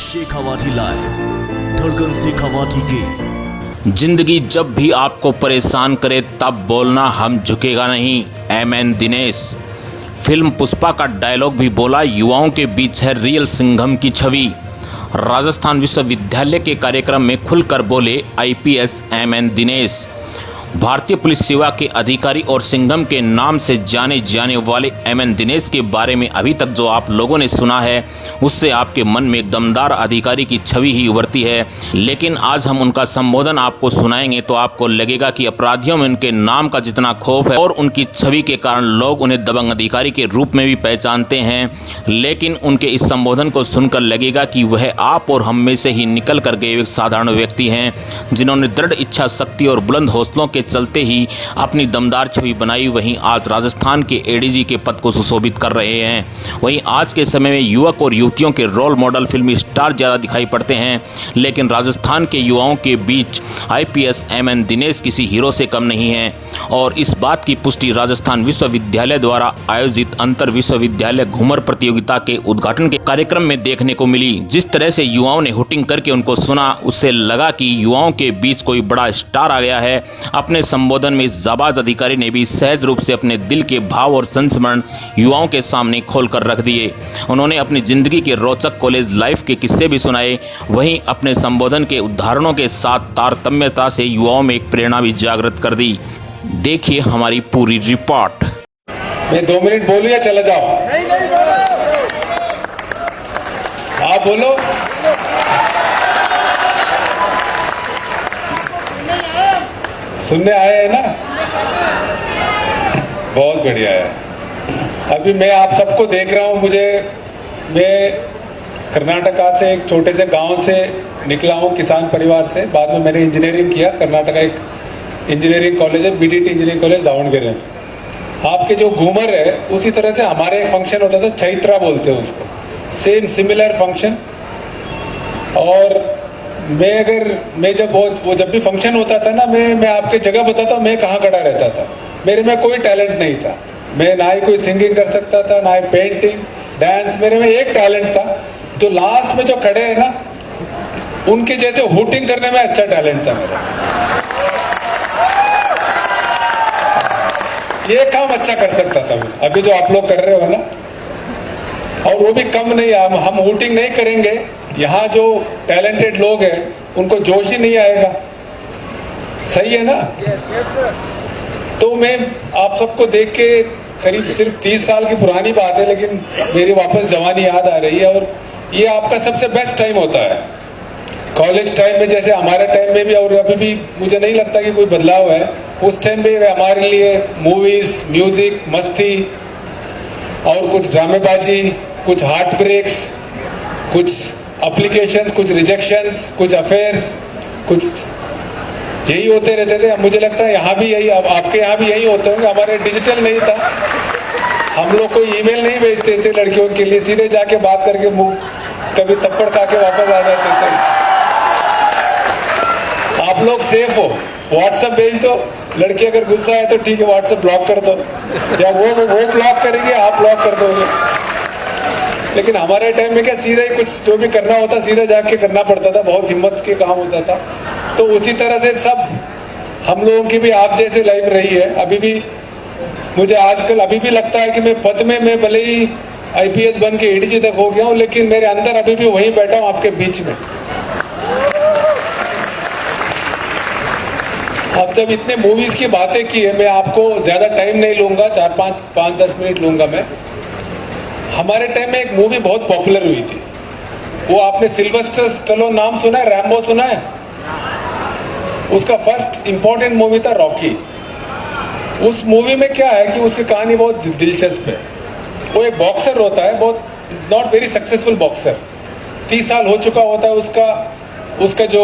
Shekhawati live, धड़कन शेखावाटी की। जिंदगी जब भी आपको परेशान करे तब बोलना हम झुकेगा नहीं। एमएन दिनेश। फिल्म पुष्पा का डायलॉग भी बोला, युवाओं के बीच है रियल सिंघम की छवि। राजस्थान विश्वविद्यालय के कार्यक्रम में खुलकर बोले आईपीएस एमएन दिनेश। भारतीय पुलिस सेवा के अधिकारी और सिंघम के नाम से जाने जाने वाले एमएन दिनेश के बारे में अभी तक जो आप लोगों ने सुना है उससे आपके मन में एक दमदार अधिकारी की छवि ही उभरती है। लेकिन आज हम उनका संबोधन आपको सुनाएंगे तो आपको लगेगा कि अपराधियों में उनके नाम का जितना खौफ है और उनकी छवि के कारण लोग उन्हें दबंग अधिकारी के रूप में भी पहचानते हैं। लेकिन उनके इस संबोधन को सुनकर लगेगा कि वह आप और हम में से ही निकल कर गए एक साधारण व्यक्ति हैं, जिन्होंने दृढ़ इच्छा शक्ति और बुलंद हौसलों के चलते ही अपनी दमदार छवि बनाई। वहीं आज राजस्थान के एडीजी के पद को सुशोभित कर रहे हैं। वहीं आज के समय में युवक और युवतियों के रोल मॉडल फिल्मी स्टार ज़्यादा दिखाई पड़ते हैं, लेकिन राजस्थान के युवाओं के बीच आईपीएस एमएन दिनेश किसी हीरो से कम नहीं है। और इस बात की पुष्टि राजस्थान विश्वविद्यालय द्वारा आयोजित अंतर विश्वविद्यालय घूमर प्रतियोगिता के उद्घाटन के कार्यक्रम में देखने को मिली। जिस तरह से युवाओं ने हुटिंग करके उनको सुना, उससे लगा कि युवाओं के बीच कोई बड़ा स्टार आ गया है। अपने संबोधन में इस जाबाज अधिकारी ने भी सहज रूप से अपने दिल के भाव और संस्मरण युवाओं के सामने खोलकर रख दिए। उन्होंने अपनी जिंदगी के रोचक कॉलेज लाइफ के किस्से भी सुनाए। वहीं अपने संबोधन के उदाहरणों के साथ तारतम्यता से युवाओं में एक प्रेरणा भी जागृत कर दी। देखिए हमारी पूरी रिपोर्ट। मैं 2 मिनट बोलूं या चला जाओ? आप बोलो। सुनने आए हैं ना? बहुत बढ़िया है। अभी मैं आप सबको देख रहा हूं। मैं कर्नाटका से एक छोटे से गांव से निकला हूं, किसान परिवार से। बाद में मैंने इंजीनियरिंग किया। कर्नाटका एक इंजीनियरिंग कॉलेज है, बीटीटी इंजीनियरिंग कॉलेज दावणगेरे में। आपके जो घूमर है उसी तरह से हमारे एक फंक्शन होता था, चैत्रा बोलते हैं उसको, सेम सिमिलर फंक्शन। और मैं जब भी फंक्शन होता था ना, मैं आपके जगह बताता हूँ मैं कहाँ खड़ा रहता था। मेरे में कोई टैलेंट नहीं था। मैं ना ही कोई सिंगिंग कर सकता था, ना ही पेंटिंग, डांस। मेरे में एक टैलेंट था, जो लास्ट में जो खड़े हैं ना उनके जैसे हुटिंग करने में अच्छा टैलेंट था मेरा। ये काम अच्छा कर सकता था मैं, अभी जो आप लोग कर रहे हो ना। और वो भी कम नहीं, हम हुटिंग नहीं करेंगे, यहाँ जो टैलेंटेड लोग हैं उनको जोश ही नहीं आएगा। सही है ना? तो मैं आप सबको देख के करीब सिर्फ 30 साल की पुरानी बात है, लेकिन मेरी वापस जवानी याद आ रही है। और ये आपका सबसे बेस्ट टाइम होता है कॉलेज टाइम में, जैसे हमारे टाइम में भी। और अभी भी मुझे नहीं लगता कि कोई बदलाव है। उस टाइम में हमारे लिए मूवीज, म्यूजिक, मस्ती और कुछ ड्रामेबाजी, कुछ हार्ट ब्रेक्स, कुछ एप्लीकेशंस, कुछ रिजेक्शंस, कुछ अफेयर्स, कुछ यही होते रहते थे। मुझे लगता है यहाँ भी यही, अब आपके यहाँ भी यही होते होंगे। हमारे डिजिटल नहीं था, हम लोग कोई ईमेल नहीं भेजते थे लड़कियों के लिए, सीधे जाके बात करके मुंह कभी थप्पड़ खा के वापस आ जाते थे। आप लोग सेफ हो, व्हाट्सएप भेज दो, लड़की अगर गुस्सा है तो ठीक है व्हाट्सएप ब्लॉक कर दो, या वो ब्लॉक करेंगे, आप ब्लॉक कर दोगे। लेकिन हमारे टाइम में क्या, सीधा ही कुछ जो भी करना होता सीधा जाके करना पड़ता था। बहुत हिम्मत के काम होता था। तो उसी तरह से सब हम लोगों की भी आप जैसे लाइफ रही है। अभी भी मुझे आजकल अभी भी लगता है कि मैं पद में, मैं भले ही आईपीएस बन के एडीजी तक हो गया हूं, लेकिन मेरे अंदर अभी भी वहीं बैठा हूं आपके बीच में। अब जब इतने मूवीज की बातें की है, मैं आपको ज्यादा टाइम नहीं लूंगा, 5-10 मिनट लूंगा मैं। हमारे टाइम में एक मूवी बहुत पॉपुलर हुई थी, वो आपने सिल्वेस्टर स्टैलोन नाम सुना है? रैम्बो सुना है? उसका फर्स्ट इंपॉर्टेंट मूवी था रॉकी। उस मूवी में क्या है कि उसकी कहानी बहुत दिलचस्प है। वो एक बॉक्सर होता है, बहुत नॉट वेरी सक्सेसफुल बॉक्सर, 30 साल हो चुका होता है। उसका जो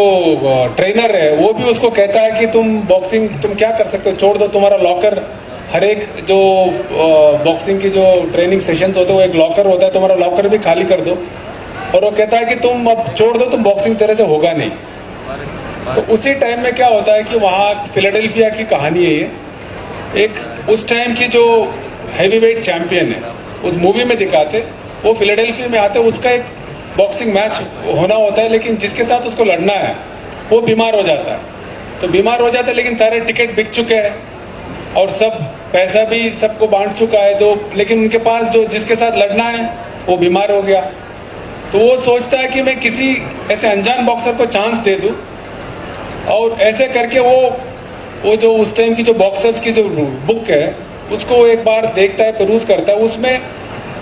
ट्रेनर है वो भी उसको कहता है कि तुम बॉक्सिंग तुम क्या कर सकते हो, छोड़ दो, तुम्हारा लॉकर, हर एक जो बॉक्सिंग की जो ट्रेनिंग सेशंस होते हैं वो एक लॉकर होता है, तुम्हारा लॉकर भी खाली कर दो। और वो कहता है कि तुम अब छोड़ दो, तुम बॉक्सिंग तरह से होगा नहीं। तो उसी टाइम में क्या होता है कि वहाँ फिलाडेल्फिया की कहानी है ये। एक उस टाइम की जो हैवीवेट चैंपियन है, उस मूवी में दिखाते, वो फिलाडेल्फिया में आते, उसका एक बॉक्सिंग मैच होना होता है, लेकिन जिसके साथ उसको लड़ना है वो बीमार हो जाता है। तो बीमार हो जाता है, लेकिन सारे टिकट बिक चुके हैं और सब पैसा भी सबको बांट चुका है, तो लेकिन उनके पास जो जिसके साथ लड़ना है वो बीमार हो गया। तो वो सोचता है कि मैं किसी ऐसे अनजान बॉक्सर को चांस दे दूं, और ऐसे करके वो जो उस टाइम की जो बॉक्सर्स की जो बुक है उसको वो एक बार देखता है, परूज करता है। उसमें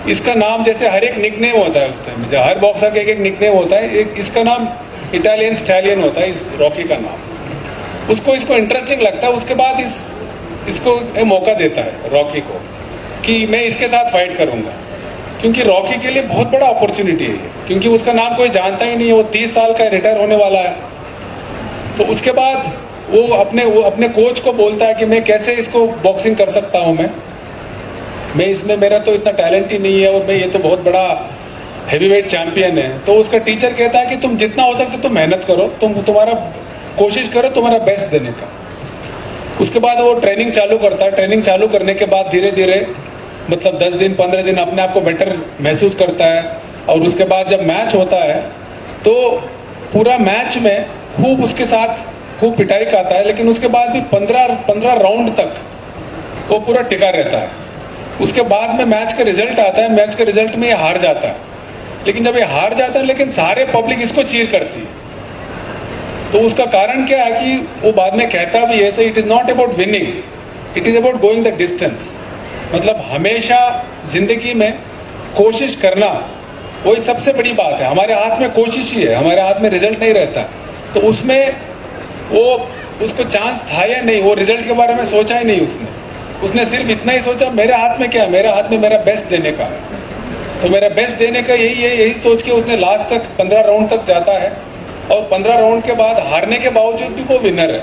इसका नाम, जैसे हर एक निकनेम होता है उस टाइम में, हर बॉक्सर का एक निकनेम होता है, एक इसका नाम इटालियन स्टैलियन होता है, इस रॉकी का नाम। उसको इंटरेस्टिंग लगता है। उसके बाद इसको एक मौका देता है रॉकी को कि मैं इसके साथ फाइट करूंगा, क्योंकि रॉकी के लिए बहुत बड़ा अपॉर्चुनिटी है ये, क्योंकि उसका नाम कोई जानता ही नहीं है। वो 30 साल का रिटायर होने वाला है। तो उसके बाद वो अपने कोच को बोलता है कि मैं कैसे इसको बॉक्सिंग कर सकता हूं, मैं इसमें, मेरा तो इतना टैलेंट ही नहीं है, और मैं ये तो बहुत बड़ा हैवीवेट चैंपियन है। तो उसका टीचर कहता है कि तुम जितना हो सकता तुम मेहनत करो, तुम्हारा कोशिश करो तुम्हारा बेस्ट देने का। उसके बाद वो ट्रेनिंग चालू करता है। ट्रेनिंग चालू करने के बाद धीरे धीरे, मतलब 10 दिन 15 दिन अपने आप को बेटर महसूस करता है। और उसके बाद जब मैच होता है तो पूरा मैच में खूब उसके साथ खूब पिटाई खाता है, लेकिन उसके बाद भी 15 राउंड तक वो पूरा टिका रहता है। उसके बाद में मैच का रिजल्ट आता है। मैच के रिजल्ट में ये हार जाता है, लेकिन जब ये हार जाता है, लेकिन सारे पब्लिक इसको चीयर करती है। तो उसका कारण क्या है कि वो बाद में कहता भी है, it is not about winning, it is about going the distance. मतलब हमेशा जिंदगी में कोशिश करना वही सबसे बड़ी बात है। हमारे हाथ में कोशिश ही है, हमारे हाथ में रिजल्ट नहीं रहता। तो उसमें उसको चांस था या नहीं, वो रिजल्ट के बारे में सोचा ही नहीं उसने सिर्फ इतना ही सोचा, मेरे हाथ में क्या है, मेरे हाथ में मेरा बेस्ट देने का है। तो मेरा बेस्ट देने का यही है, यही सोच के उसने लास्ट तक 15 राउंड तक जाता है। और 15 राउंड के बाद हारने के बावजूद भी वो विनर है।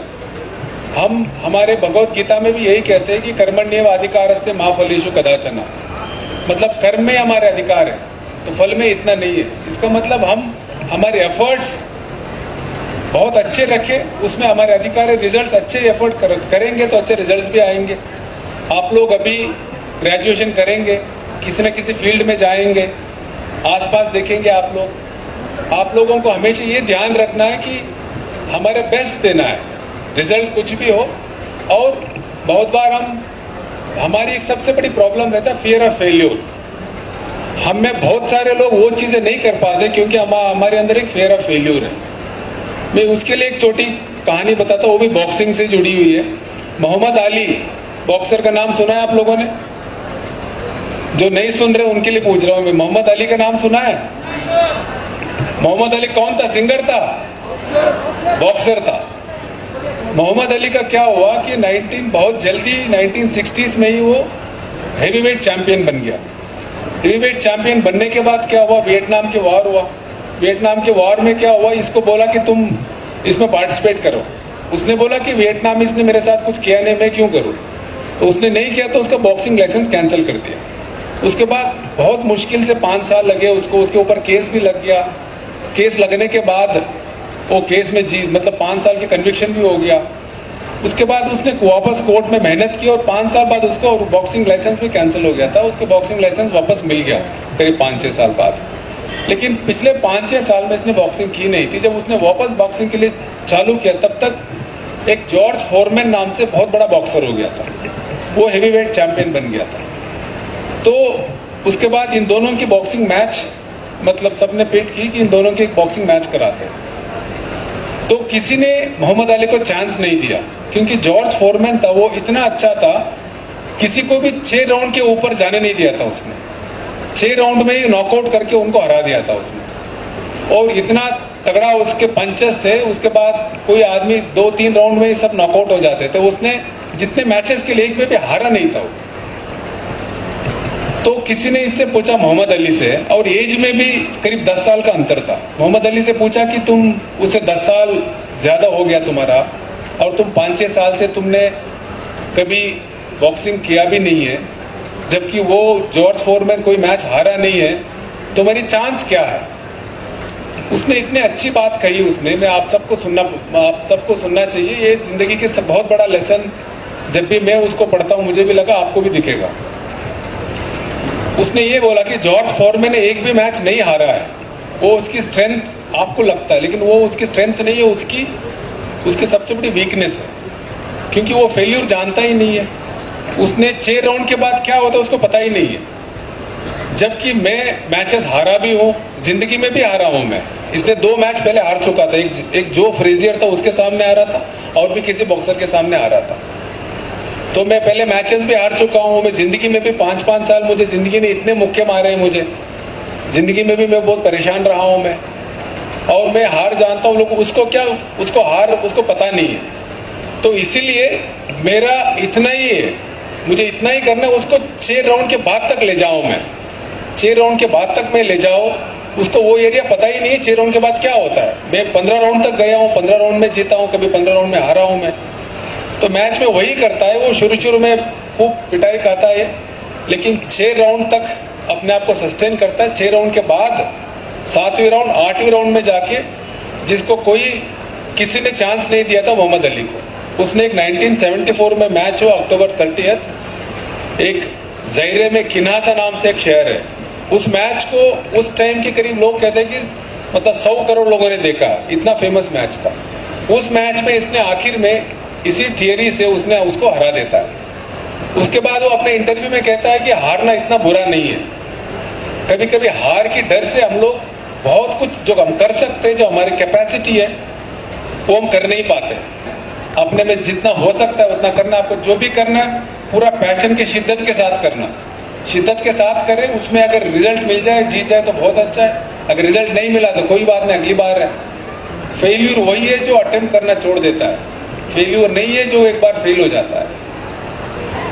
हम हमारे भगवत गीता में भी यही कहते हैं कि कर्मण्येव अधिकारस्ते मा फलेषु कदाचन। मतलब कर्म में हमारे अधिकार है, तो फल में इतना नहीं है। इसका मतलब हम हमारे एफर्ट्स बहुत अच्छे रखें, उसमें हमारे अधिकार है। रिजल्ट्स अच्छे एफर्ट करेंगे तो अच्छे रिजल्ट्स भी आएंगे। आप लोग अभी ग्रेजुएशन करेंगे, किसी न किसी फील्ड में जाएंगे, आसपास देखेंगे आप लोगों को हमेशा ये ध्यान रखना है कि हमारे बेस्ट देना है, रिजल्ट कुछ भी हो। और बहुत बार हमारी एक सबसे बड़ी प्रॉब्लम रहता है फियर ऑफ फेल्यूर। हम में बहुत सारे लोग वो चीज़ें नहीं कर पाते क्योंकि हमारे अंदर एक फियर ऑफ फेल्यूर है। मैं उसके लिए एक छोटी कहानी बताता हूँ, वो भी बॉक्सिंग से जुड़ी हुई है। मोहम्मद अली बॉक्सर का नाम सुना है आप लोगों ने? जो नहीं सुन रहे उनके लिए पूछ रहा हूँ मैं, मोहम्मद अली का नाम सुना है? मोहम्मद अली कौन था? सिंगर था? बॉक्सर था। मोहम्मद अली का क्या हुआ कि बहुत जल्दी 1960s में ही वो हेवीवेट चैंपियन बन गया। हेवीवेट चैंपियन बनने के बाद क्या हुआ, वियतनाम के वॉर हुआ। वियतनाम के वॉर में क्या हुआ, इसको बोला कि तुम इसमें पार्टिसिपेट करो। उसने बोला कि वियतनामीज ने मेरे साथ कुछ किया नहीं, मैं क्यों करूं? तो उसने नहीं किया, तो उसका बॉक्सिंग लाइसेंस कैंसिल कर दिया। उसके बाद बहुत मुश्किल से 5 साल लगे उसको, उसके ऊपर केस भी लग गया। केस लगने के बाद वो केस में मतलब 5 साल की कन्विक्शन भी हो गया। उसके बाद उसने वापस कोर्ट में मेहनत की और 5 साल बाद उसको बॉक्सिंग लाइसेंस भी कैंसिल हो गया था। उसके बॉक्सिंग लाइसेंस वापस मिल गया करीब 5-6 साल बाद। लेकिन पिछले 5-6 साल में इसने बॉक्सिंग की नहीं थी। जब उसने वापस बॉक्सिंग के लिए चालू किया, तब तक एक जॉर्ज फोरमैन नाम से बहुत बड़ा बॉक्सर हो गया था, वो हेवीवेट चैंपियन बन गया था। तो उसके बाद इन दोनों की बॉक्सिंग मैच, मतलब सबने पिट की कि इन दोनों की एक बॉक्सिंग मैच कराते। तो किसी ने मोहम्मद अली को चांस नहीं दिया, क्योंकि जॉर्ज फोरमैन था, वो इतना अच्छा था, किसी को भी 6 राउंड के ऊपर जाने नहीं दिया था उसने। 6 राउंड में ही नॉकआउट करके उनको हरा दिया था उसने। और इतना तगड़ा उसके पंचेस थे, उसके बाद कोई आदमी 2-3 राउंड में ही सब नॉकआउट हो जाते थे। उसने जितने मैचेस के लिए एक में भी हारा नहीं था वो। तो किसी ने इससे पूछा मोहम्मद अली से, और एज में भी करीब 10 साल का अंतर था। मोहम्मद अली से पूछा कि तुम उससे 10 साल ज्यादा हो गया तुम्हारा, और तुम 5-6 साल से तुमने कभी बॉक्सिंग किया भी नहीं है, जबकि वो जॉर्ज फोरमैन कोई मैच हारा नहीं है, तुम्हारी चांस क्या है? उसने इतनी अच्छी बात कही उसने, मैं आप सबको सुनना चाहिए। ये जिंदगी के बहुत बड़ा लेसन, जब भी मैं उसको पढ़ता हूँ मुझे भी लगा आपको भी दिखेगा। उसने ये बोला कि जॉर्ज फोरमैन ने एक भी मैच नहीं हारा है, वो उसकी स्ट्रेंथ आपको लगता है, लेकिन वो उसकी स्ट्रेंथ नहीं है, उसकी सबसे बड़ी वीकनेस है, क्योंकि वो फेल्यूर जानता ही नहीं है। उसने 6 राउंड के बाद क्या होता है उसको पता ही नहीं है। जबकि मैं मैचेस हारा भी हूँ, जिंदगी में भी हारा हूँ मैं। इसने 2 मैच पहले हार चुका था, एक जो फ्रेजियर था उसके सामने आ रहा था और भी किसी बॉक्सर के सामने आ रहा था। तो मैं पहले मैचेस भी हार चुका हूँ। मैं जिंदगी में भी 5-5 साल मुझे जिंदगी ने इतने मुक्के मारे हैं, मुझे जिंदगी में भी मैं बहुत परेशान रहा हूँ मैं, और मैं हार जानता हूँ। लोग उसको पता नहीं है। तो इसीलिए मेरा इतना ही है, मुझे इतना ही करना है, उसको 6 राउंड के बाद तक ले जाऊं मैं। 6 राउंड के बाद तक मैं ले जाऊं, उसको वो एरिया पता ही नहीं है 6 राउंड के बाद क्या होता है। मैं 15 राउंड तक गया हूं, 15 राउंड में जीता हूं, कभी 15 राउंड में हारा हूं मैं। तो मैच में वही करता है वो, शुरू में खूब पिटाई खाता है, लेकिन 6 राउंड तक अपने आप को सस्टेन करता है। 6 राउंड के बाद 7वें राउंड 8वें राउंड में जाके, जिसको किसी ने चांस नहीं दिया था, मोहम्मद अली को, उसने एक 1974 में मैच हुआ अक्टूबर 30, एक ज़ायरे में किन्हासा नाम से एक शहर है। उस मैच को उस टाइम के करीब लोग कहते हैं कि मतलब 100 करोड़ लोगों ने देखा, इतना फेमस मैच था। उस मैच में इसने आखिर में इसी थियरी से उसने उसको हरा देता है। उसके बाद वो अपने इंटरव्यू में कहता है कि हारना इतना बुरा नहीं है। कभी कभी हार की डर से हम लोग बहुत कुछ जो हम कर सकते हैं, जो हमारी कैपेसिटी है, वो हम कर नहीं पाते। अपने में जितना हो सकता है उतना करना, आपको जो भी करना है पूरा पैशन की शिद्दत के साथ करना, शिद्दत के साथ करें। उसमें अगर रिजल्ट मिल जाए, जीत जाए तो बहुत अच्छा है, अगर रिजल्ट नहीं मिला तो कोई बात नहीं, अगली बार है। फेल्यूर वही है जो अटेम्प्ट करना छोड़ देता है, फेल्यूर नहीं है जो एक बार फेल हो जाता है।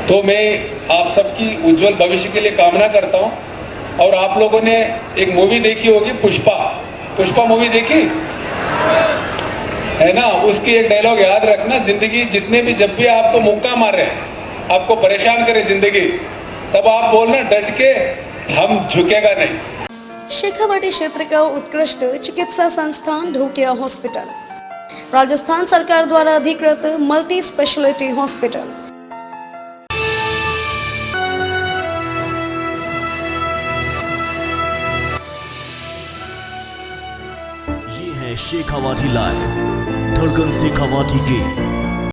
तो मैं आप सबकी उज्जवल भविष्य के लिए कामना करता हूँ। और आप लोगों ने एक मूवी देखी होगी, पुष्पा मूवी देखी है ना? उसकी एक डायलॉग याद रखना, जिंदगी जितने भी जब भी आपको मुक्का मारे, आपको परेशान करे जिंदगी, तब आप बोलना डट के, हम झुकेगा नहीं। शेखावाटी क्षेत्र का उत्कृष्ट चिकित्सा संस्थान ढोकिया हॉस्पिटल, राजस्थान सरकार द्वारा अधिकृत मल्टी स्पेशलिटी हॉस्पिटल। ये है शेखावाटी लाइव, धड़कन शेखावाटी की।